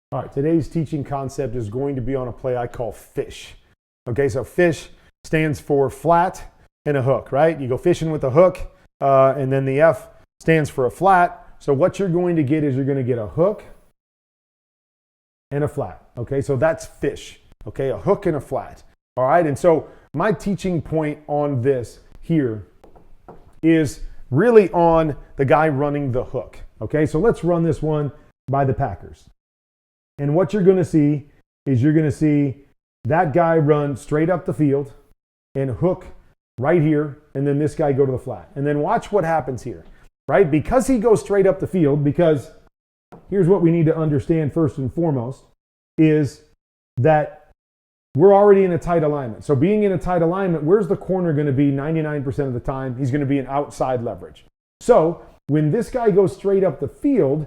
All right, today's teaching concept is going to be on a play I call fish. Okay, so fish stands for flat and a hook, right? You go fishing with a hook, and then the F stands for a flat. So what you're going to get is you're going to get a hook and a flat. Okay, so that's fish. Okay, a hook and a flat. All right, and so my teaching point on this here is really on the guy running the hook. Okay, so let's run this one by the Packers. And what you're going to see is you're going to see that guy run straight up the field and hook right here, and then this guy go to the flat. And then watch what happens here, right? Because he goes straight up the field, because here's what we need to understand first and foremost, is that we're already in a tight alignment. So being in a tight alignment, where's the corner going to be 99% of the time? He's going to be an outside leverage. So when this guy goes straight up the field,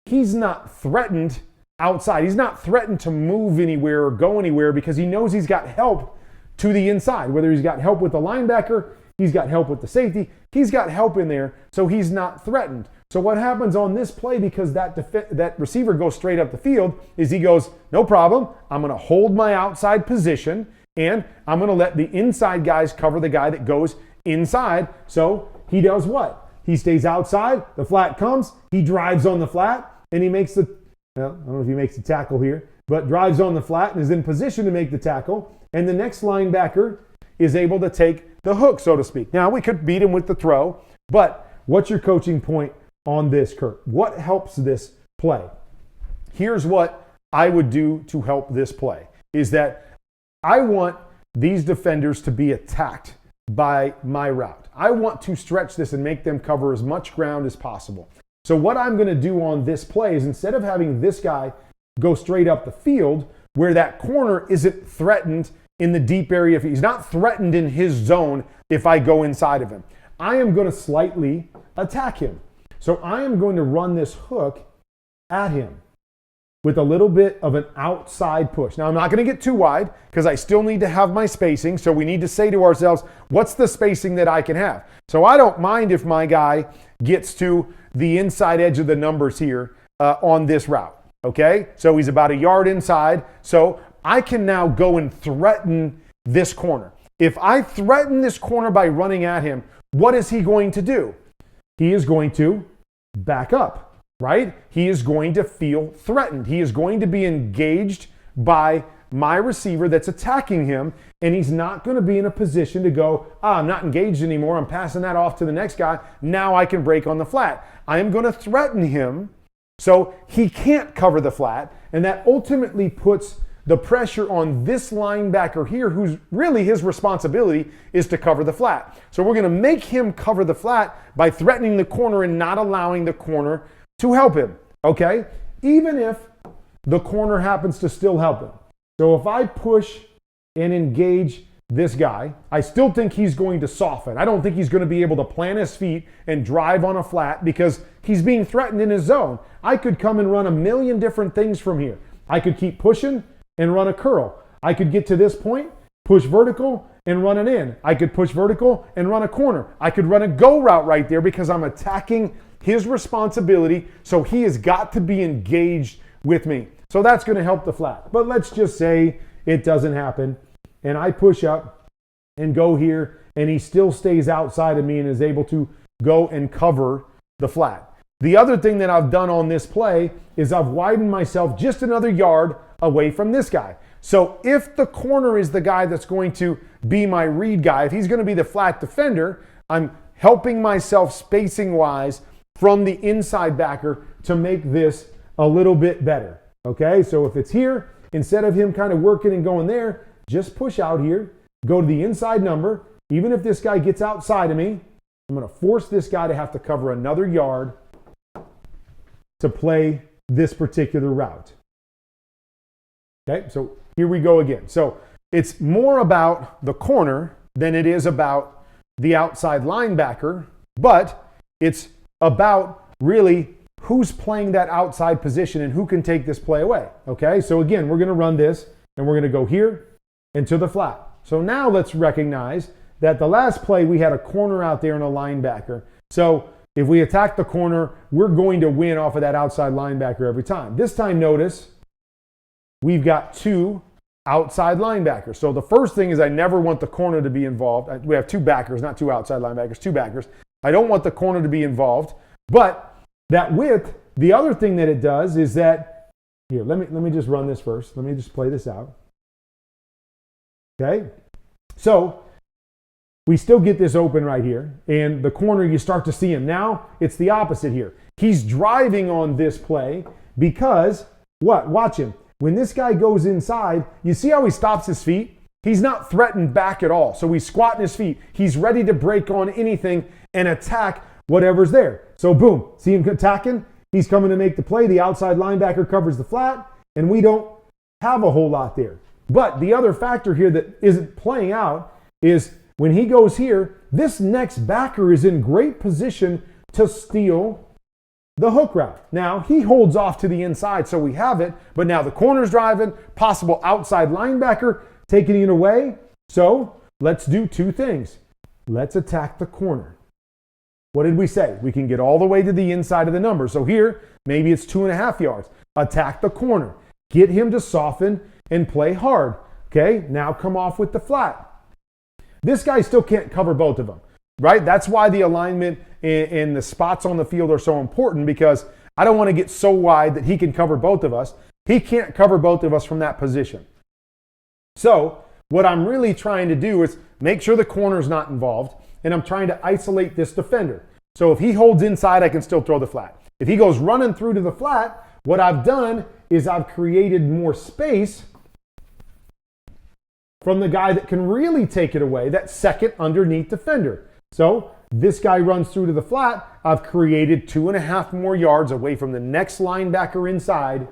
he's not threatened outside. He's not threatened to move anywhere or go anywhere because he knows he's got help to the inside. Whether he's got help with the linebacker, he's got help with the safety, he's got help in there, so he's not threatened. So what happens on this play, because that receiver goes straight up the field, is he goes, no problem, I'm going to hold my outside position, and I'm going to let the inside guys cover the guy that goes inside. So he does what? He stays outside, the flat comes, he drives on the flat, and he makes the I don't know if he makes the tackle here, but drives on the flat and is in position to make the tackle. And the next linebacker is able to take the hook, so to speak. Now, we could beat him with the throw, but what's your coaching point on this, Kurt? What helps this play? Here's what I would do to help this play, is that I want these defenders to be attacked by my route. I want to stretch this and make them cover as much ground as possible. So what I'm going to do on this play is, instead of having this guy go straight up the field where that corner isn't threatened in the deep area, if he's not threatened in his zone if I go inside of him, I am going to slightly attack him. So I am going to run this hook at him with a little bit of an outside push. Now, I'm not going to get too wide because I still need to have my spacing. So we need to say to ourselves, what's the spacing that I can have? So I don't mind if my guy gets to the inside edge of the numbers here on this route. Okay, so he's about a yard inside. So I can now go and threaten this corner. If I threaten this corner by running at him, what is he going to do? He is going to back up, right? He is going to feel threatened. He is going to be engaged by my receiver that's attacking him, and he's not going to be in a position to go, I'm not engaged anymore, I'm passing that off to the next guy, now I can break on the flat. I am going to threaten him so he can't cover the flat, and that ultimately puts the pressure on this linebacker here, who's really his responsibility is to cover the flat. So we're going to make him cover the flat by threatening the corner and not allowing the corner to help him, okay? Even if the corner happens to still help him. So if I push and engage this guy, I still think he's going to soften. I don't think he's going to be able to plant his feet and drive on a flat because he's being threatened in his zone. I could come and run a million different things from here. I could keep pushing and run a curl. I could get to this point, push vertical and run it in. I could push vertical and run a corner. I could run a go route right there because I'm attacking his responsibility, so he has got to be engaged with me. So that's going to help the flat. But let's just say it doesn't happen, and I push up and go here, and he still stays outside of me and is able to go and cover the flat. The other thing that I've done on this play is I've widened myself just another yard away from this guy. So if the corner is the guy that's going to be my read guy, if he's going to be the flat defender, I'm helping myself spacing-wise from the inside backer to make this a little bit better. Okay, so if it's here, instead of him kind of working and going there, just push out here, go to the inside number. Even if this guy gets outside of me, I'm going to force this guy to have to cover another yard to play this particular route. Okay, so here we go again. So it's more about the corner than it is about the outside linebacker, but it's about really who's playing that outside position and who can take this play away. Okay, so again, we're going to run this and we're going to go here and to the flat. So now let's recognize that the last play we had a corner out there and a linebacker. So if we attack the corner, we're going to win off of that outside linebacker every time. This time, notice we've got two outside linebackers. So the first thing is I never want the corner to be involved. We have two backers, not two outside linebackers, two backers. I don't want the corner to be involved. But that width, the other thing that it does is that, here, let me just run this first. Let me just play this out. Okay? So we still get this open right here. And the corner, you start to see him. Now it's the opposite here. He's driving on this play because, what? Watch him. When this guy goes inside, you see how he stops his feet? He's not threatened back at all. So he's squatting his feet. He's ready to break on anything and attack whatever's there. So boom, see him attacking? He's coming to make the play. The outside linebacker covers the flat, and we don't have a whole lot there. But the other factor here that isn't playing out is when he goes here, this next backer is in great position to steal the hook route. Now, he holds off to the inside, so we have it, but now the corner's driving, possible outside linebacker taking it away. So let's do two things. Let's attack the corner. What did we say? We can get all the way to the inside of the number. So here, maybe it's 2.5 yards. Attack the corner. Get him to soften and play hard. Okay, now come off with the flat. This guy still can't cover both of them, right? That's why the alignment and the spots on the field are so important, because I don't want to get so wide that he can cover both of us. He can't cover both of us from that position. So what I'm really trying to do is make sure the corner's not involved, and I'm trying to isolate this defender. So if he holds inside, I can still throw the flat. If he goes running through to the flat, what I've done is I've created more space from the guy that can really take it away, that second underneath defender. So this guy runs through to the flat. I've created 2.5 more yards away from the next linebacker inside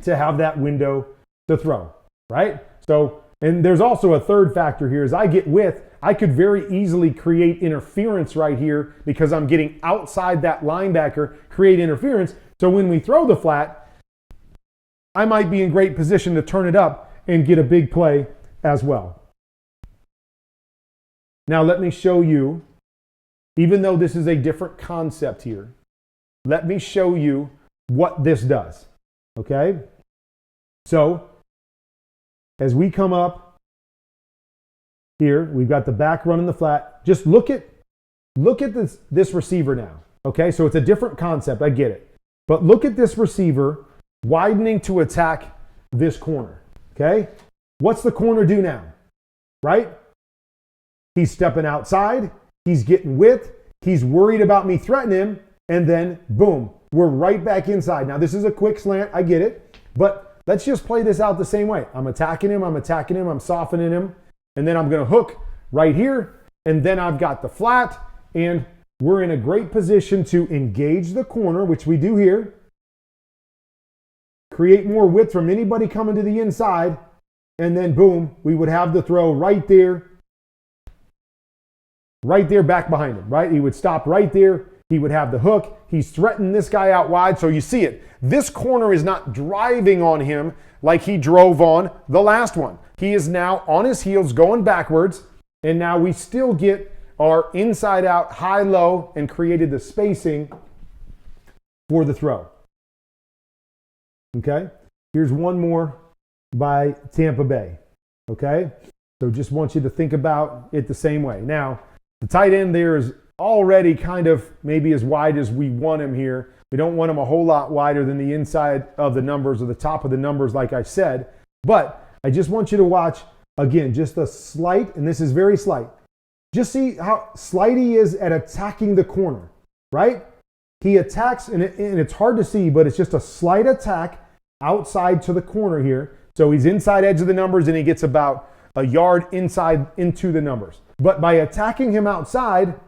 to have that window to throw, right? So, and there's also a third factor here. As I get width, I could very easily create interference right here because I'm getting outside that linebacker, create interference. So when we throw the flat, I might be in great position to turn it up and get a big play as well. Now let me show you, even though this is a different concept here, let me show you what this does, okay? So, as we come up here, we've got the back running the flat. Just look at this receiver now, okay? So it's a different concept, I get it. But look at this receiver widening to attack this corner, okay? What's the corner do now, right? He's stepping outside, he's getting width, he's worried about me threatening him, and then boom, we're right back inside. Now this is a quick slant, I get it, but let's just play this out the same way. I'm attacking him, I'm softening him, and then I'm gonna hook right here, and then I've got the flat, and we're in a great position to engage the corner, which we do here, create more width from anybody coming to the inside, and then boom, we would have the throw right there back behind him, right? He would stop right there. He would have the hook. He's threatening this guy out wide, so you see it. This corner is not driving on him like he drove on the last one. He is now on his heels going backwards, and now we still get our inside out, high, low, and created the spacing for the throw. Okay? Here's one more by Tampa Bay. Okay? So just want you to think about it the same way. Now, the tight end there is already kind of maybe as wide as we want him here. We don't want him a whole lot wider than the inside of the numbers or the top of the numbers, like I said. But I just want you to watch, again, just a slight, and this is very slight. Just see how slight he is at attacking the corner, right? He attacks, and it's hard to see, but it's just a slight attack outside to the corner here. So he's inside edge of the numbers, and he gets about a yard inside into the numbers. But by attacking him outside,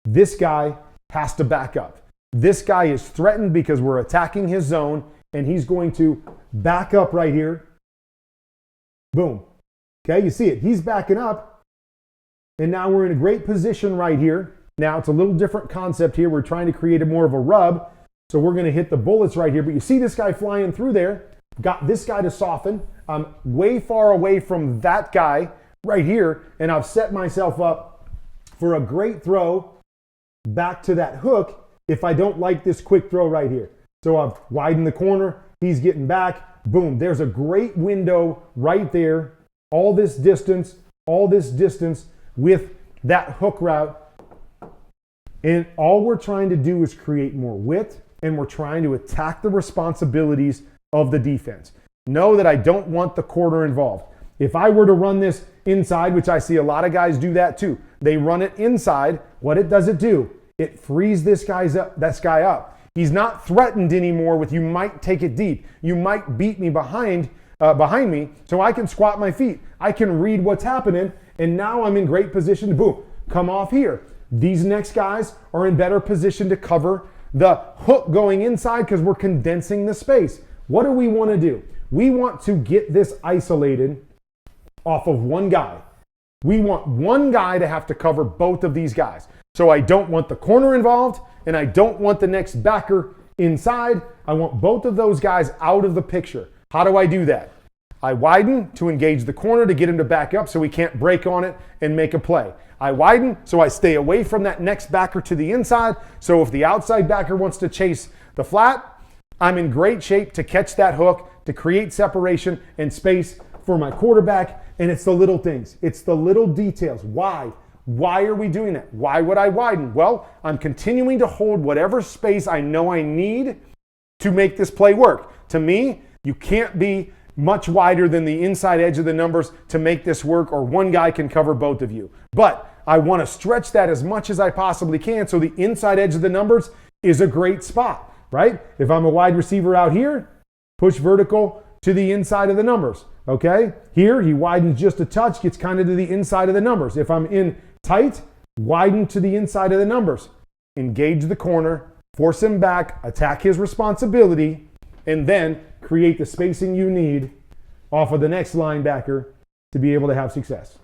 this guy has to back up. This guy is threatened because we're attacking his zone, and he's going to back up right here. Boom. Okay, you see it. He's backing up, and now we're in a great position right here. Now, it's a little different concept here. We're trying to create more of a rub, so we're going to hit the bullets right here. But you see this guy flying through there. Got this guy to soften. I'm way far away from that guy right here, and I've set myself up for a great throw back to that hook if I don't like this quick throw right here. So I've widened the corner, He's getting back. Boom. There's a great window right there. All this distance with that hook route. And all we're trying to do is create more width, and we're trying to attack the responsibilities of the defense. Know that I don't want the corner involved. If I were to run this inside, which I see a lot of guys do that too, they run it inside. What does it do? It frees this guy up. He's not threatened anymore with, you might take it deep. You might beat me behind me, so I can squat my feet. I can read what's happening, and now I'm in great position to, boom, come off here. These next guys are in better position to cover the hook going inside because we're condensing the space. What do we want to do? We want to get this isolated off of one guy. We want one guy to have to cover both of these guys. So I don't want the corner involved, and I don't want the next backer inside. I want both of those guys out of the picture. How do I do that? I widen to engage the corner to get him to back up so he can't break on it and make a play. I widen so I stay away from that next backer to the inside. So if the outside backer wants to chase the flat, I'm in great shape to catch that hook, to create separation and space for my quarterback. And it's the little things. It's the little details. Why? Why are we doing that? Why would I widen? Well, I'm continuing to hold whatever space I know I need to make this play work. To me, you can't be much wider than the inside edge of the numbers to make this work, or one guy can cover both of you. But I want to stretch that as much as I possibly can, so the inside edge of the numbers is a great spot, right? If I'm a wide receiver out here, push vertical to the inside of the numbers, okay? Here, he widens just a touch, gets kind of to the inside of the numbers. If I'm in tight, widen to the inside of the numbers. Engage the corner, force him back, attack his responsibility, and then create the spacing you need off of the next linebacker to be able to have success.